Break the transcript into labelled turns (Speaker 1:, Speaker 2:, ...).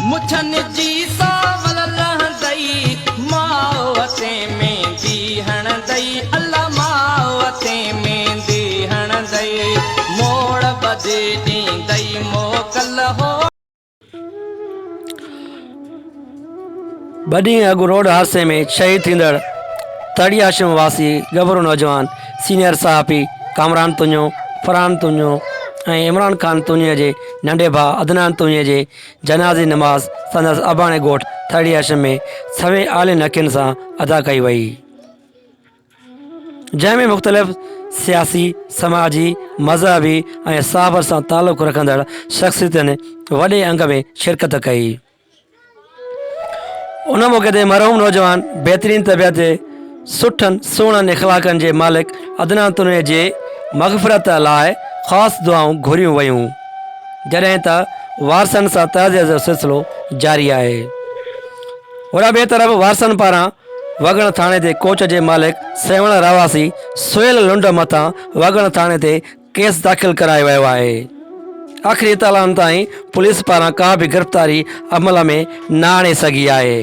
Speaker 1: मुछन जी सावल रहंदई मावते में बीहण दई अल्लाह मावते में बीहण दई मोड़ बदे ॾींदई मोकल हो।
Speaker 2: बड़ी अगु रोड हादसे में शहीद थींदड़ तड़ी आश्रम वासी गबरू नौजवान सीनियर साहबी कामरान तुंजो, फरहान तुंजो ऐं इमरान खान तुंजे जे नंढे भाउ अदनान तुंजे जे जनाज़ी नमाज़ संदसि अबाणे ॻोठ तड़ी आश्रम में सवे आले नकियुनि सां अदा कई वई, जंहिंमें मुख़्तलिफ़ सियासी, समाजी, मज़हबी ऐं साहब सां तालुक़ रखंदड़ शख़्सियतुनि वॾे अंग में शिरकत कई। उन मौक़े ते मरहूम नौजवान बहितरीन तबियत जे सुठनि सुहिणनि इख़लाक़नि जे मालिक अदनान तुंजे जे मग़फ़िरत लाइ ख़ासि दुआऊं घुरियूं वयूं, जॾहिं त वारसनि सां तज़ियत जो सिलसिलो जारी आहे। ओॾा ॿिए तरफ़ वारसनि पारां वगण थाणे ते कोच जे मालिक सेवण रहवासी सुहेल लुंड मथां वगण थाणे ते केस दाख़िल करायो वियो आहे। आख़िरी इतलाउनि ताईं पुलिस पारां का बि गिरफ़्तारी अमल में न आणे सघी आहे।